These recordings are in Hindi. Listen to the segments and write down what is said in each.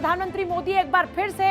प्रधानमंत्री मोदी एक बार फिर से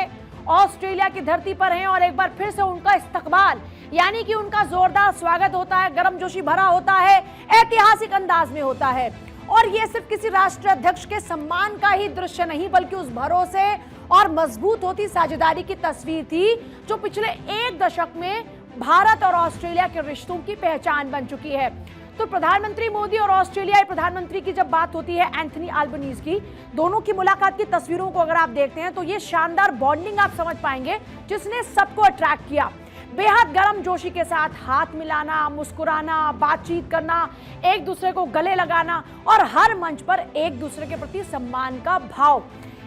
ऑस्ट्रेलिया की धरती पर हैं और एक बार फिर से उनका इस्तकबाल यानी कि उनका जोरदार स्वागत होता है, गर्मजोशी भरा होता है, ऐतिहासिक अंदाज में होता है। और ये सिर्फ किसी राष्ट्राध्यक्ष के सम्मान का ही दृश्य नहीं बल्कि उस भरोसे और मजबूत होती साझेदारी की तस्वीर थी जो पिछले एक दशक में भारत और ऑस्ट्रेलिया के रिश्तों की पहचान बन चुकी है। तो प्रधानमंत्री मोदी और ऑस्ट्रेलियाई प्रधानमंत्री की जब बात होती है एंथनी अल्बनीज की, दोनों की मुलाकात की तस्वीरों को अगर आप देखते हैं तो ये शानदार बॉन्डिंग आप समझ पाएंगे जिसने सबको अट्रैक्ट किया। बेहद गर्म जोशी के साथ हाथ मिलाना, मुस्कुराना, बातचीत करना, एक दूसरे को गले लगाना और हर मंच पर एक दूसरे के प्रति सम्मान का भाव।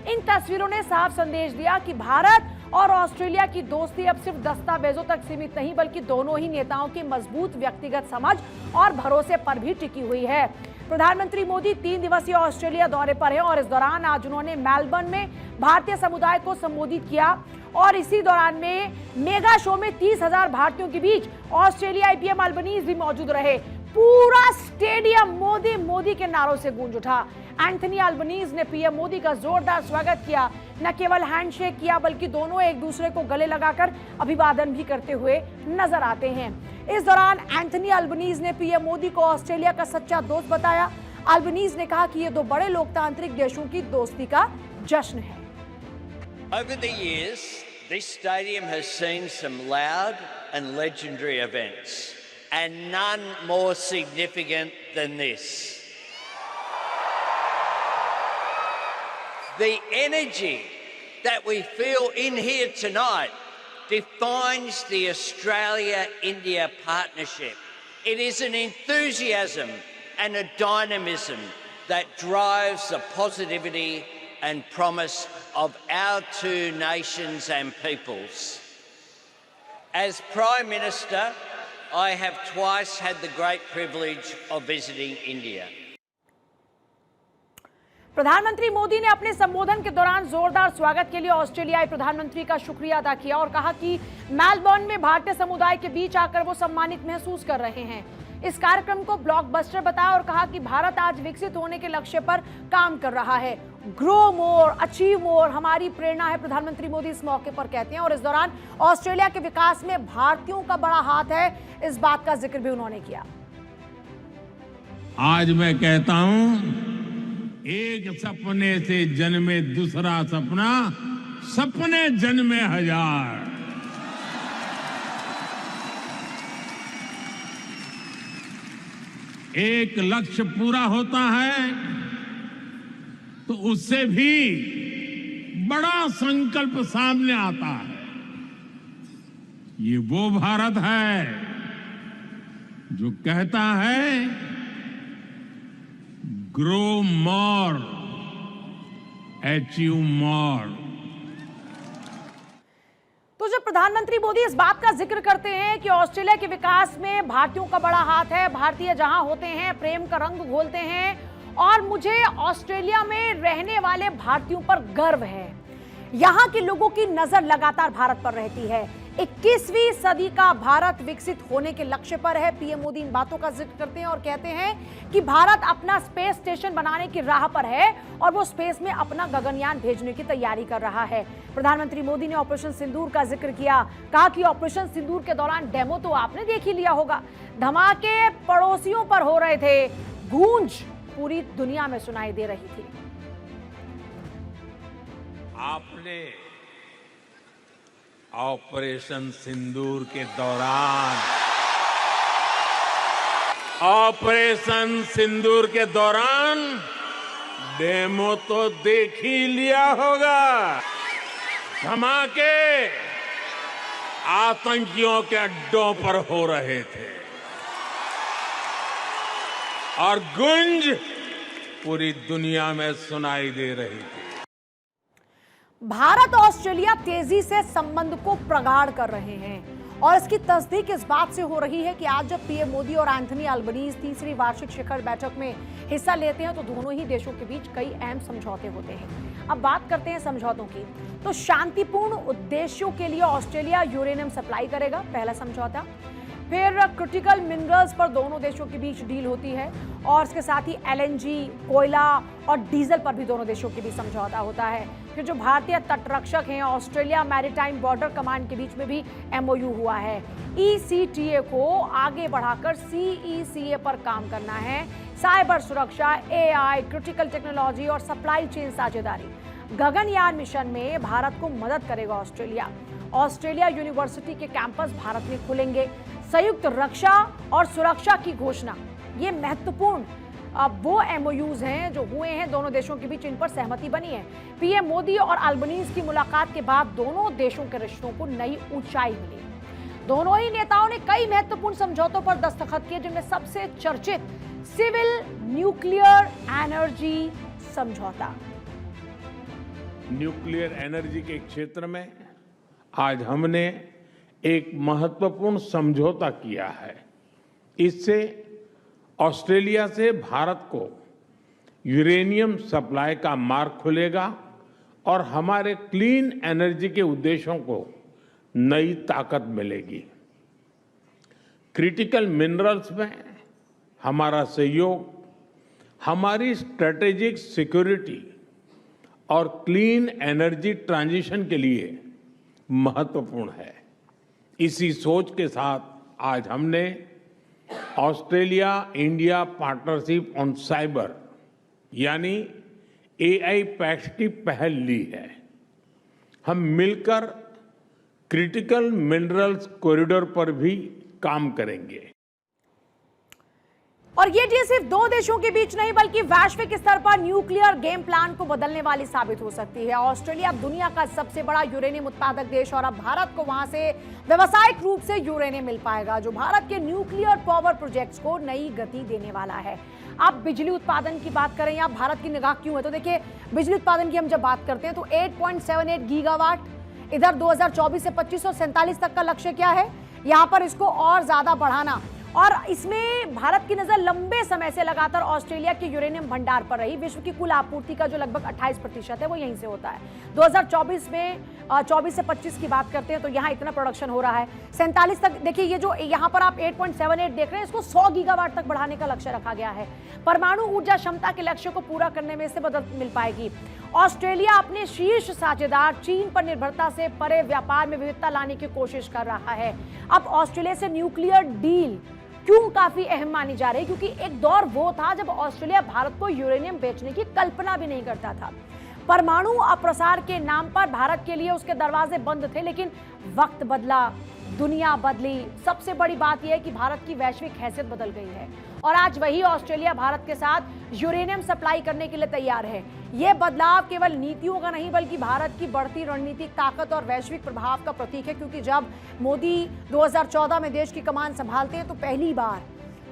इन तस्वीरों ने साफ संदेश दिया कि भारत और ऑस्ट्रेलिया की दोस्ती अब सिर्फ दस्तावेजों तक सीमित नहीं बल्कि दोनों ही नेताओं की मजबूत व्यक्तिगत समझ और भरोसे पर भी टिकी हुई है। प्रधानमंत्री मोदी 3 दिवसीय ऑस्ट्रेलिया दौरे पर हैं और इस दौरान आज उन्होंने मेलबर्न में भारतीय समुदाय को संबोधित किया और इसी दौरान में मेगा शो में 30,000 भारतीयों के बीच ऑस्ट्रेलियाई पीएम अल्बनीज भी मौजूद रहे। पूरा स्टेडियम मोदी मोदी के नारों से गूंज उठा। एंथनी अल्बनीज ने पीएम मोदी का जोरदार स्वागत किया, न केवल हैंडशेक किया बल्कि दोनों एक दूसरे को गले लगाकर अभिवादन भी करते हुए नजर आते हैं। इस दौरान एंथनी अल्बनीज ने पीएम मोदी को ऑस्ट्रेलिया का सच्चा दोस्त बताया। अल्बनीज ने कहा कि ये दो बड़े लोकतांत्रिक देशों की दोस्ती का जश्न है। Over the years, this stadium has seen some loud and legendary events, and none more significant than this. The energy that we feel in here tonight defines the Australia-India partnership. It is an enthusiasm and a dynamism that drives the positivity and promise of our two nations and peoples. As Prime Minister, I have twice had the great privilege of visiting India. प्रधानमंत्री मोदी ने अपने संबोधन के दौरान जोरदार स्वागत के लिए ऑस्ट्रेलियाई प्रधानमंत्री का शुक्रिया अदा किया और कहा कि मेलबर्न में भारतीय समुदाय के बीच आकर वो सम्मानित महसूस कर रहे हैं। इस कार्यक्रम को ब्लॉकबस्टर बताया और कहा कि भारत आज विकसित होने के लक्ष्य पर काम कर रहा है। ग्रो मोर, अचीव मोर हमारी प्रेरणा है, प्रधानमंत्री मोदी इस मौके पर कहते हैं। और इस दौरान ऑस्ट्रेलिया के विकास में भारतीयों का बड़ा हाथ है, इस बात का जिक्र भी उन्होंने किया। आज मैं कहता हूं, एक सपने से जन्मे दूसरा सपना, सपने जन्मे हजार। एक लक्ष्य पूरा होता है तो उससे भी बड़ा संकल्प सामने आता है। ये वो भारत है जो कहता है ग्रो मोर, अचीव मोर। तो जब प्रधानमंत्री मोदी इस बात का जिक्र करते हैं कि ऑस्ट्रेलिया के विकास में भारतीयों का बड़ा हाथ है, भारतीय जहां होते हैं प्रेम का रंग घोलते हैं और मुझे ऑस्ट्रेलिया में रहने वाले भारतीयों पर गर्व है। यहां के लोगों की नजर लगातार भारत पर रहती है। 21वीं सदी का भारत विकसित होने के लक्ष्य पर है। पीएम मोदी इन बातों का जिक्र करते हैं और कहते हैं कि भारत अपना स्पेस स्टेशन बनाने की राह पर है और वो स्पेस में अपना गगनयान भेजने की तैयारी कर रहा है। प्रधानमंत्री मोदी ने ऑपरेशन सिंदूर का जिक्र किया, कहा कि ऑपरेशन सिंदूर के दौरान डेमो तो आपने देख ही लिया होगा। धमाके पड़ोसियों पर हो रहे थे, गूंज पूरी दुनिया में सुनाई दे रही थी। आपने ऑपरेशन सिंदूर के दौरान डेमो तो देख ही लिया होगा। धमाके आतंकियों के अड्डों पर हो रहे थे और गूंज पूरी दुनिया में सुनाई दे रही थी। भारत और ऑस्ट्रेलिया तेजी से संबंध को प्रगाढ़ कर रहे हैं और इसकी तस्दीक इस बात से हो रही है कि आज जब पीएम मोदी और एंथनी अल्बनीज तीसरी वार्षिक शिखर बैठक में हिस्सा लेते हैं तो दोनों ही देशों के बीच कई अहम समझौते होते हैं। अब बात करते हैं समझौतों की, तो शांतिपूर्ण उद्देश्यों के लिए ऑस्ट्रेलिया यूरेनियम सप्लाई करेगा, पहला समझौता। फिर क्रिटिकल मिनरल्स पर दोनों देशों के बीच डील होती है और इसके साथ ही एलएनजी, कोयला और डीजल पर भी दोनों देशों के बीच समझौता होता है। फिर जो भारतीय तटरक्षक हैं, ऑस्ट्रेलिया मैरीटाइम बॉर्डर कमांड के बीच में भी एमओयू हुआ है। ईसीटीए को आगे बढ़ाकर सीईसीए पर काम करना है। साइबर सुरक्षा, एआई, क्रिटिकल टेक्नोलॉजी और सप्लाई चेन साझेदारी। गगनयान मिशन में भारत को मदद करेगा ऑस्ट्रेलिया यूनिवर्सिटी के कैंपस भारत में खुलेंगे। संयुक्त रक्षा और सुरक्षा की घोषणा, ये महत्वपूर्ण वो एमओयूज हैं जो हुए हैं दोनों देशों के बीच, इन पर सहमति बनी है। पीएम मोदी और अल्बनीज की मुलाकात के बाद दोनों देशों के रिश्तों को नई ऊंचाई मिली। दोनों ही नेताओं ने कई महत्वपूर्ण समझौतों पर दस्तखत किए, जिनमें सबसे चर्चित सिविल न्यूक्लियर एनर्जी समझौता। न्यूक्लियर एनर्जी के क्षेत्र में आज हमने एक महत्वपूर्ण समझौता किया है। इससे ऑस्ट्रेलिया से भारत को यूरेनियम सप्लाई का मार्ग खुलेगा और हमारे क्लीन एनर्जी के उद्देश्यों को नई ताकत मिलेगी। क्रिटिकल मिनरल्स में हमारा सहयोग हमारी स्ट्रेटेजिक सिक्योरिटी और क्लीन एनर्जी ट्रांजिशन के लिए महत्वपूर्ण है। इसी सोच के साथ आज हमने Australia India partnership on cyber यानी एआई पैक्ट की पहल ली है। हम मिलकर क्रिटिकल मिनरल्स कॉरिडोर पर भी काम करेंगे। और ये डील सिर्फ दो देशों के बीच नहीं बल्कि वैश्विक स्तर पर न्यूक्लियर गेम प्लान को बदलने वाली साबित हो सकती है। ऑस्ट्रेलिया अब दुनिया का सबसे बड़ा यूरेनियम उत्पादक देश और अब भारत को वहां से व्यावसायिक रूप से यूरेनियम मिल पाएगा, जो भारत के न्यूक्लियर पावर प्रोजेक्ट्स को नई गति देने वाला है। अब बिजली उत्पादन की बात करें, या भारत की निगाह क्यों है, तो देखिए बिजली उत्पादन की हम जब बात करते हैं तो 8.78 गीगावाट, इधर 2024 से 2547 तक का लक्ष्य क्या है, यहाँ पर इसको और ज्यादा बढ़ाना। और इसमें भारत की नजर लंबे समय से लगातार ऑस्ट्रेलिया के यूरेनियम भंडार पर रही। विश्व की कुल आपूर्ति का जो लगभग 28% है वो यहीं से होता है। 2024 में 24 से 25 की बात करते हैं तो यहाँ इतना प्रोडक्शन हो रहा है। 47 तक देखिए, ये जो यहाँ पर आप 8.78 देख रहे हैं, इसको 100 गीगावाट तक बढ़ाने का लक्ष्य रखा गया है। परमाणु ऊर्जा क्षमता के लक्ष्य को पूरा करने में इससे मदद मिल पाएगी। ऑस्ट्रेलिया अपने शीर्ष साझेदार चीन पर निर्भरता से परे व्यापार में विविधता लाने की कोशिश कर रहा है। अब ऑस्ट्रेलिया से न्यूक्लियर डील क्यों काफी अहम मानी जा रही है, क्योंकि एक दौर वो था जब ऑस्ट्रेलिया भारत को यूरेनियम बेचने की कल्पना भी नहीं करता था। परमाणु अप्रसार के नाम पर भारत के लिए उसके दरवाजे बंद थे, लेकिन वक्त बदला, दुनिया बदली। सबसे बड़ी बात यह है कि भारत की वैश्विक हैसियत बदल गई है और आज वही ऑस्ट्रेलिया भारत के साथ यूरेनियम सप्लाई करने के लिए तैयार है। यह बदलाव केवल नीतियों का नहीं बल्कि भारत की बढ़ती रणनीतिक ताकत और वैश्विक प्रभाव का प्रतीक है, क्योंकि जब मोदी 2014 में देश की कमान संभालते हैं तो पहली बार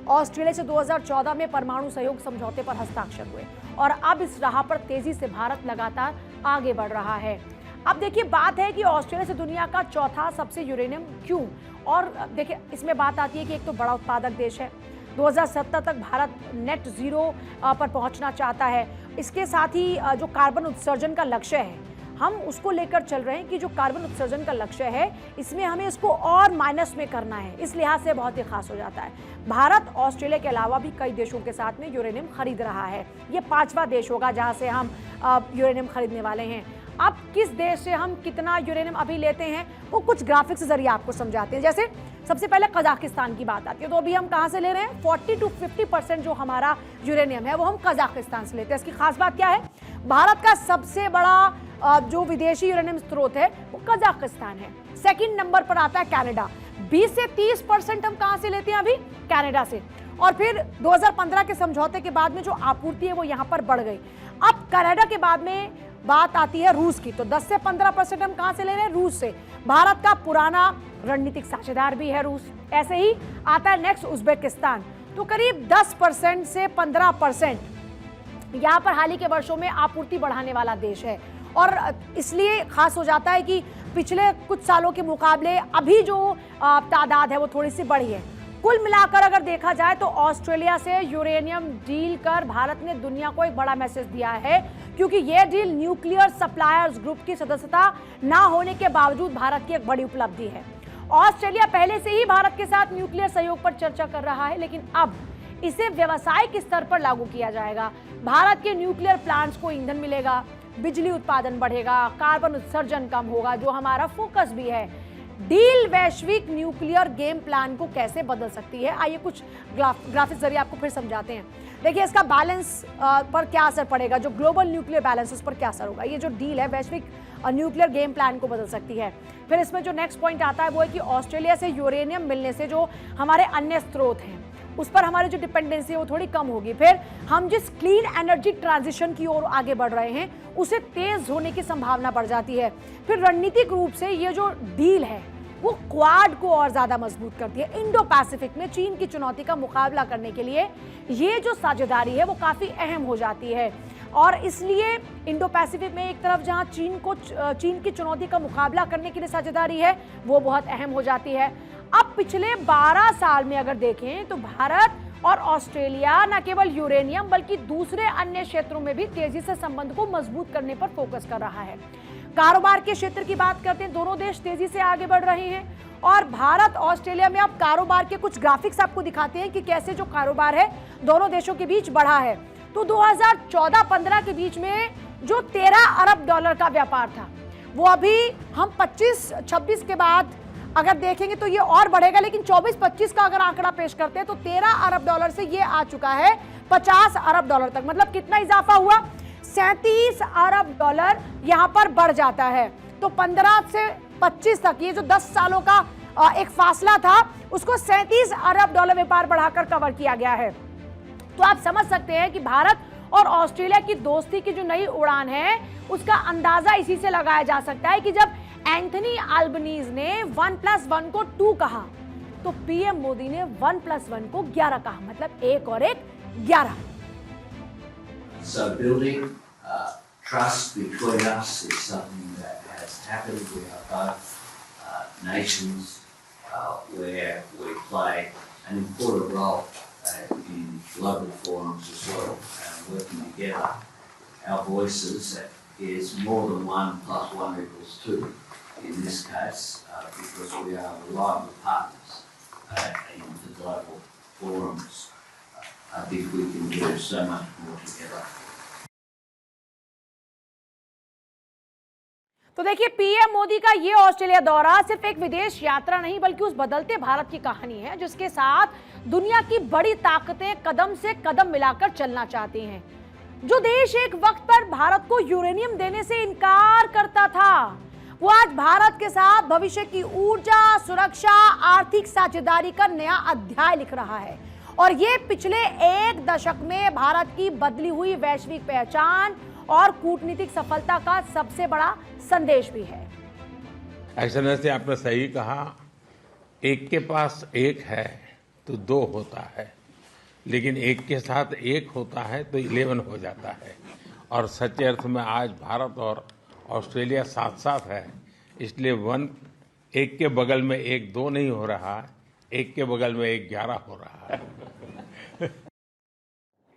ऑस्ट्रेलिया से 2014 में परमाणु सहयोग समझौते पर हस्ताक्षर हुए और अब इस राह पर तेजी से भारत लगातार आगे बढ़ रहा है। अब देखिए, बात है कि ऑस्ट्रेलिया से दुनिया का चौथा सबसे यूरेनियम क्यों, और देखिए इसमें बात आती है कि एक तो बड़ा उत्पादक देश है, 2070 तक भारत नेट जीरो पर पहुंचना चाहता है। इसके साथ ही जो कार्बन उत्सर्जन का लक्ष्य है, हम उसको लेकर चल रहे हैं कि जो कार्बन उत्सर्जन का लक्ष्य है इसमें हमें इसको और माइनस में करना है। इस लिहाज से बहुत ही खास हो जाता है। भारत ऑस्ट्रेलिया के अलावा भी कई देशों के साथ में यूरेनियम खरीद रहा है। ये 5वां देश होगा जहां से हम यूरेनियम खरीदने वाले हैं। अब किस देश से हम कितना यूरेनियम अभी लेते हैं वो कुछ ग्राफिक्स के जरिए आपको समझाते हैं। जैसे सबसे पहले कजाकिस्तान की बात आती है, तो अभी हम कहां से ले रहे हैं, 40 to 50% जो हमारा यूरेनियम है वो हम कजाकिस्तान से लेते हैं। इसकी खास बात क्या है, भारत का सबसे बड़ा जो विदेशी यूरेनियम स्रोत है वो कजाकिस्तान है। सेकंड नंबर पर आता है कनाडा, 20 से 30% हम कहां से लेते हैं अभी, कनाडा से। और फिर 2015 के समझौते के बाद में जो आपूर्ति है वो यहां पर बढ़ गई। अब कनाडा के बाद में बात आती है रूस की, तो 10 से 15% हम कहां से ले रहे हैं, रूस से। भारत का पुराना रणनीतिक साझेदार भी है रूस। ऐसे ही आता है नेक्स्ट उज्बेकिस्तान, तो करीब 10% से 15% यहां पर हाल ही के वर्षों में आपूर्ति बढ़ाने वाला देश है। और इसलिए खास हो जाता है कि पिछले कुछ सालों के मुकाबले अभी जो तादाद है वो थोड़ी सी बढ़ी है। कुल मिलाकर अगर देखा जाए तो ऑस्ट्रेलिया से यूरेनियम डील कर भारत ने दुनिया को एक बड़ा मैसेज दिया है, क्योंकि यह डील न्यूक्लियर सप्लायर्स ग्रुप की सदस्यता ना होने के बावजूद भारत की एक बड़ी उपलब्धि है। ऑस्ट्रेलिया पहले से ही भारत के साथ न्यूक्लियर सहयोग पर चर्चा कर रहा है, लेकिन अब इसे व्यावसायिक स्तर पर लागू किया जाएगा। भारत के न्यूक्लियर प्लांट्स को ईंधन मिलेगा, बिजली उत्पादन बढ़ेगा, कार्बन उत्सर्जन कम होगा, जो हमारा फोकस भी है। डील वैश्विक न्यूक्लियर गेम प्लान को कैसे बदल सकती है, आइए कुछ ग्राफिक्स जरिए आपको फिर समझाते हैं। देखिए इसका बैलेंस पर क्या असर पड़ेगा, जो ग्लोबल न्यूक्लियर बैलेंस उस पर क्या असर होगा। ये जो डील है वैश्विक न्यूक्लियर गेम प्लान को बदल सकती है। फिर इसमें जो नेक्स्ट पॉइंट आता है वो है कि ऑस्ट्रेलिया से यूरेनियम मिलने से जो हमारे अन्य स्रोत हैं उस पर हमारी जो डिपेंडेंसी है वो थोड़ी कम होगी। फिर हम जिस क्लीन एनर्जी ट्रांजिशन की ओर आगे बढ़ रहे हैं उसे तेज होने की संभावना बढ़ जाती है। फिर रणनीतिक रूप से ये जो डील है वो क्वाड को और ज्यादा मजबूत करती है। इंडो पैसिफिक में चीन की चुनौती का मुकाबला करने के लिए ये जो साझेदारी है वो काफी अहम हो जाती है, और इसलिए इंडो पैसिफिक में एक तरफ जहां चीन की चुनौती का मुकाबला करने के लिए साझेदारी है वो बहुत अहम हो जाती है। अब पिछले 12 साल में अगर देखें तो भारत और ऑस्ट्रेलिया न केवल यूरेनियम बल्कि दूसरे अन्य क्षेत्रों में भी तेजी से संबंध को मजबूत करने पर फोकस कर रहा है। कारोबार के क्षेत्र की बात करते हैं, दोनों देश तेजी से आगे बढ़ रहे हैं, और भारत ऑस्ट्रेलिया में अब कारोबार के कुछ ग्राफिक्स आपको दिखाते हैं कि कैसे जो कारोबार है दोनों देशों के बीच बढ़ा है। तो 2014-15 के बीच में जो 13 अरब डॉलर का व्यापार था वो अभी हम 25-26 के बाद अगर देखेंगे तो ये और बढ़ेगा, लेकिन 24-25 का अगर आंकड़ा पेश करते हैं तो 13 अरब डॉलर से ये आ चुका है 50 अरब डॉलर तक। मतलब कितना इजाफा हुआ, 37 अरब डॉलर यहां पर बढ़ जाता है। तो 15 से 25 तक ये जो 10 सालों का एक फासला था उसको 37 अरब डॉलर व्यापार बढ़ाकर कवर किया गया है। तो आप समझ सकते हैं कि भारत और ऑस्ट्रेलिया की दोस्ती की जो नई उड़ान है उसका अंदाजा इसी से लगाया जा सकता है कि जब एंथनी अल्बनीज ने 1+1 को 2 कहा तो पीएम मोदी ने 1+1 को 11 कहा, मतलब 1 और 1 11। So building trust between us is something that has happened. We are both nations where we play an important role in global forums as well, and working together. Our voices is more than 1 + 1 = 2 in this case, because we are reliable partners in the global forums. I think we can do so much more together. तो देखिए पीएम मोदी का ये ऑस्ट्रेलिया दौरा सिर्फ एक विदेश यात्रा नहीं बल्कि उस बदलते भारत की कहानी है जिसके साथ दुनिया की बड़ी ताकतें कदम से कदम मिलाकर चलना चाहती हैं। जो देश एक वक्त पर भारत को यूरेनियम देने से इनकार करता था वो आज भारत के साथ भविष्य की ऊर्जा, सुरक्षा, आर्थिक साझेदारी का नया अध्याय लिख रहा है, और ये पिछले 1 दशक में भारत की बदली हुई वैश्विक पहचान और कूटनीतिक सफलता का सबसे बड़ा संदेश भी है। एक्सेलेंसी, आपने सही कहा, एक के पास एक है तो 2 होता है, लेकिन एक के साथ एक होता है तो 11 हो जाता है। और सच्चे अर्थ में आज भारत और ऑस्ट्रेलिया साथ साथ है, इसलिए 1 एक के बगल में 1 2 नहीं हो रहा, एक के बगल में 1 11 हो रहा है।